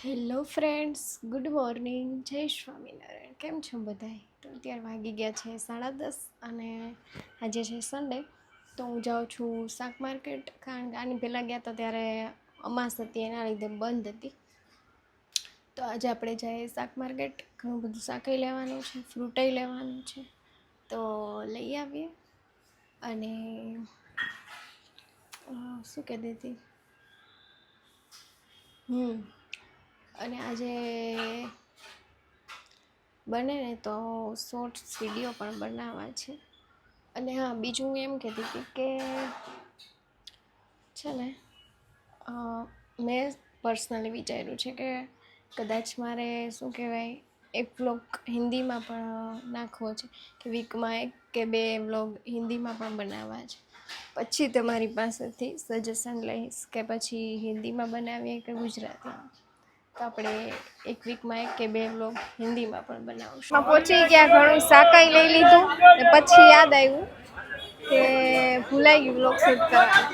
Hello friends, good morning. જય સ્વામિનારાયણ. કેમ છો બધાય? તો અત્યારે વાગી ગયા છે 10:30 અને આજે છે સન્ડે. તો હું જાઉં છું શાક માર્કેટ, કારણ કે આની પહેલાં ગયા તો ત્યારે અમાસ હતી, એના લીધે બંધ હતી. તો આજે આપણે જઈએ શાક માર્કેટ. ઘણું બધું શાકઈ લેવાનું છે, ફ્રૂટઈ લેવાનું છે, તો લઈ આવીએ. અને શું કહેતી હતી અને આજે બને ને તો શોર્ટ્સ વિડીયો પણ બનાવવા છે. અને હા, બીજું હું એમ કહેતી હતી કે છે ને મેં પર્સનલી વિચાર્યું છે કે કદાચ મારે શું કહેવાય એક વ્લોગ હિન્દીમાં પણ નાખવો છે, કે વીકમાં 1 કે 2 વ્લોગ હિન્દીમાં પણ બનાવવા છે. પછી તમારી પાસેથી સજેશન લઈશ કે પછી હિન્દીમાં બનાવીએ કે ગુજરાતીમાં. તો આપણે એક વીકમાં 1 કે 2 વ્લોગ હિન્દીમાં પણ બનાવશું. પહોંચી ગયા, ઘણું શાકાઈ લઈ લીધું ને પછી યાદ આવ્યું કે ભૂલાઈ ગયું વ્લોગ શૂટ કરવાનું.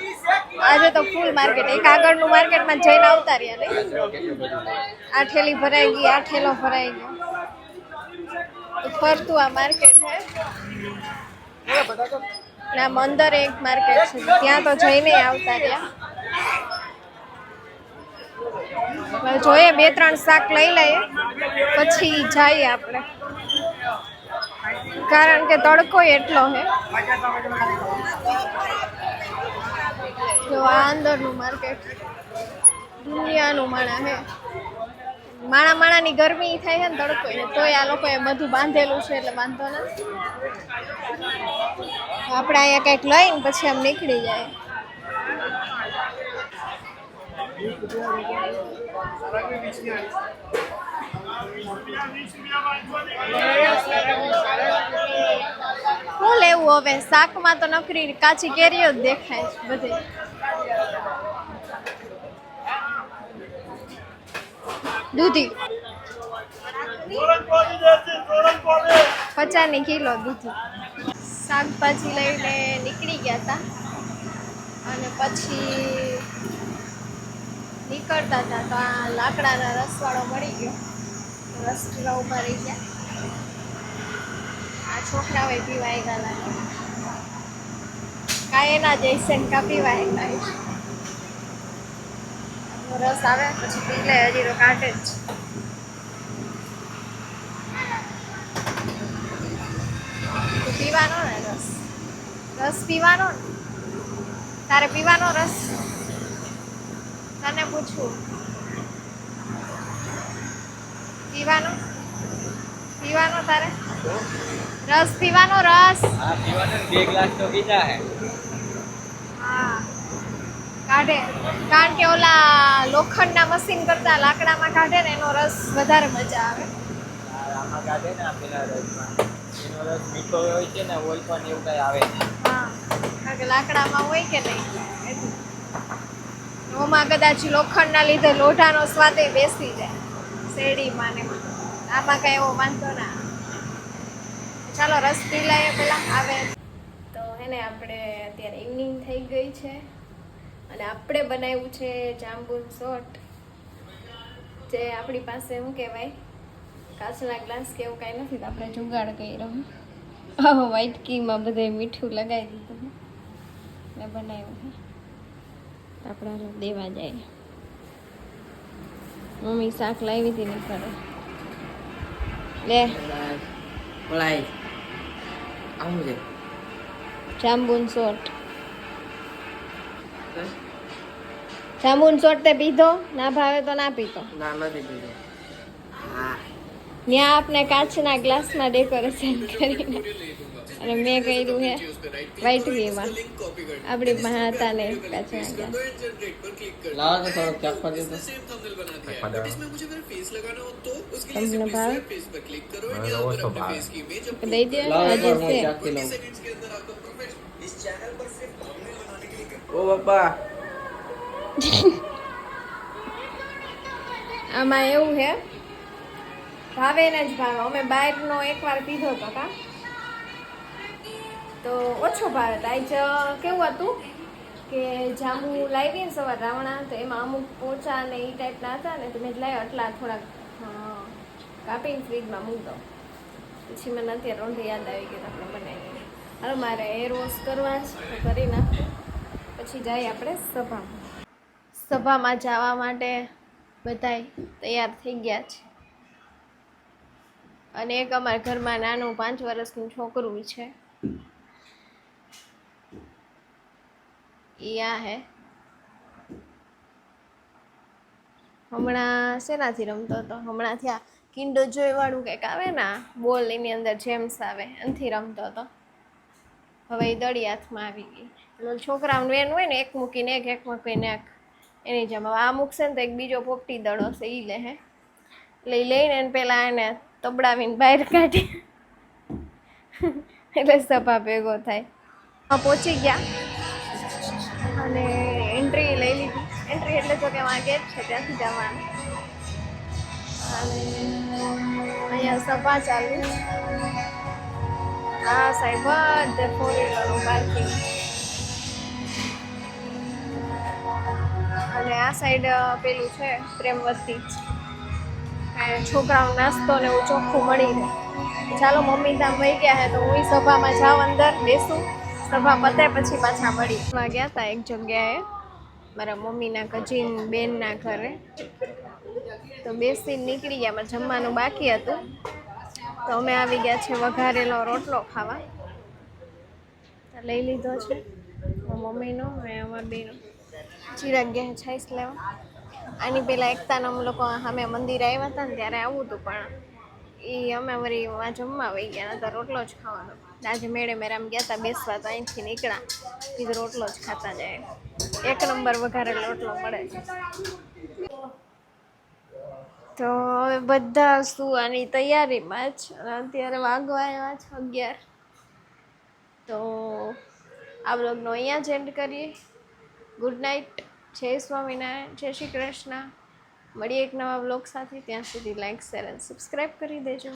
આજે તો ફૂલ માર્કેટ, એક આગળનું માર્કેટમાં જઈને આવતા રહ્યા નહીં. આ ઠેલી ભરાઈ ગઈ, આ ઠેલો ભરાઈ ગયો. ફરતું આ માર્કેટ હે ના, અંદર એક માર્કેટ છે, ત્યાં તો જઈને આવતા રહ્યા. જોઈએ 2-3 શાક લઈ લઈએ પછી જઈએ આપણે, કારણ કે તડકો એટલો હે. જો આ અંદરનું માર્કેટ દુનિયાનું માણા હે. માણાની ગરમી થાય છે ને તડકો, તોય આ લોકોએ બધું બાંધેલું છે એટલે વાંધો નથી. આપણે અહીંયા કંઈક લઈને પછી આમ નીકળી જાય. શું લેવું હવે? શાકમાં તો નકરી કાચી કેરીઓ જ દેખાય છે બધે. દૂધી 50 કિલો દૂધી. શાકભાજી લઈને નીકળી ગયા હતા અને પછી નીકળતા હતા તો આ લાકડાના રસવાળો મળી ગયો. રસના ઉભા રહી ગયા. આ છોકરાઓએ પીવા ગયા લાગે. કાંઈ એના જઈશે ને કાં પીવા ગયા. રસ આવે પછી પી લે, હજી તો કાઢે જ. પીવાનો ને રસ પીવાનો ને. તારે પીવાનો રસ? તને પૂછવું, પીવાનો તારે રસ પીવાનો? રસ હા, પીવાનો. 2 ગ્લાસ તો પીધા હે. હા, કાઢે, કારણ કે ઓલા લોખંડના મશીન કરતા લાકડામાં કાઢે ને એનો રસ વધારે મજા આવે. આમાં કાઢે ને આપેલા રસમાં એનો રસ મીઠો હોય છે ને, ઓલ પણ એવું કઈ આવે. હા, કારણ કે લાકડામાં હોય કે નહીં એટલે. ઓમાં કદાચ લોખંડના લીધે લોઢાનો સ્વાદ બેસી જાય શેરડીમાં ને. આમાં કઈ એવો વાંધો ના. ચાલો રસ પી લઈએ પેલા આવે તો. એને આપણે અત્યારે ઇવનિંગ થઈ ગઈ છે અને આપણે બનાવ્યું છે જાંબુન શોટ, જે આપણી પાસે શું કહેવાય કાચના ગ્લાસ કે એવું કાંઈ નથી, તો આપણે જુગાડ કર્યો. વ્હાઈટ કીમાં બધે મીઠું લગાવી દીધું ને બનાવ્યું છે. આપણે દેવા જાય. મમ્મી શાક લાવી હતી ને કરે લે પળાઈ આવું છે. જાંબુન શોટ તે પીધો? ના ભાવે તો ના પીતો. ના, નથી પીધો. હા, ત્યાં આપને કાચના ગ્લાસમાં ડેકોરેશન કરીને અને મેં કર્યું હે વ્હાઈટ વીમાં. આપણી પાસે હતા ને કાચના ગ્લાસ. લાવો તો થોડોક ચાખવા દે તો. તમને ભાવે ઓછો ભાવે. દઈ દે. આજે છે ઓ બાપા, આમાં એવું હે, ભાવે ને જ ભાવે. અમે બહારનો એકવાર પીધો હતો તો ઓછો ભાવે. આજ કેવું હતું કે જાંબુ લાવી ને સવાર રાવણા તો એમાં અમુક પોચા ને એ ટાઈપના હતા ને તો મેં લાવ્યા આટલા થોડાક કાપીને ફ્રીજમાં મૂકી દઉં. પછી મને અત્યારે રોંઢી યાદ આવી ગઈ આપણે બનાવીએ. હવે મારે હેર વોશ કરવા છે તો કરી નાખું, પછી જઈએ આપણે સભામાં. સભામાં જવા માટે બધાય તૈયાર થઈ ગયા છે અને એક અમારા ઘરમાં નાનું 5 વર્ષનું છોકરું છે. યા હે હમણાં શેનાથી રમતો હતો, હમણાં થયા કિન્ડર જોય વાળું કંઈક આવે ને બોલ એની અંદર જેમ્સ આવે એનાથી રમતો હતો. હવે એ દડી હાથમાં આવી ગઈ. એટલે છોકરાઓનું વેન હોય ને એક મૂકીને એક મૂકીને એક એની જેમ. હવે આ મૂકશે ને તો એક બીજો પોપટી દડો છે એ લે હે એટલે એ લઈને પેલા એને તબડાવીને બહાર કાઢી એટલે સભા ભેગો થાય. પહોંચી ગયા અને એન્ટ્રી લઈ લીધી. એન્ટ્રી એટલે જો કે અમારા ગેટ છે ત્યાંથી જવાનું. અને અહીંયા સભા ચાલુ. હા સાહેબ બધે 4-wheelerનું પાર્કિંગ. અને આ સાઈડ પેલું છે પ્રેમવતી છોકરાઓ નાસ્તો ને એવું ચોખ્ખું મળી રહે. ચાલો મમ્મી ત્યાં વહી ગયા હે તો હું સભામાં જાઉં, અંદર બેસું, સભા પતે પછી પાછા મળી. ગયા હતા એક જગ્યાએ મારા મમ્મીના કજીન બેનના ઘરે તો બેસીને નીકળી ગયા. મારે જમવાનું બાકી હતું તો અમે આવી ગયા છે વઘારેલો રોટલો ખાવા. લઈ લીધો છે મમ્મીનો અને અમારા બેનો. ચિરાગ ગયા છાઈસ લેવા. આની પહેલાં એકતાના અમે લોકો સામે મંદિરે આવ્યા હતા ને ત્યારે આવું હતું પણ એ અમે વળી જમવા વહી ગયા નતા રોટલો જ ખાવાનો. આજે મેળે મેરામ ગયા હતા બેસવા તો અહીંથી નીકળ્યા કીધું રોટલો જ ખાતા જાય. 1 નંબર વઘારેલો રોટલો મળે છે. તો હવે બધા સુવાની તૈયારીમાં જ અત્યારે વાગવા આવ્યા છે 11. તો આ બ્લોગનો અહીંયા જ એન્ડ કરીએ. Good night. જય સ્વામિનારાયણ. જય શ્રી કૃષ્ણ. મળીએ એક નવા બ્લોગ સાથે. ત્યાં સુધી લાઈક શેર અને સબસ્ક્રાઈબ કરી દેજો.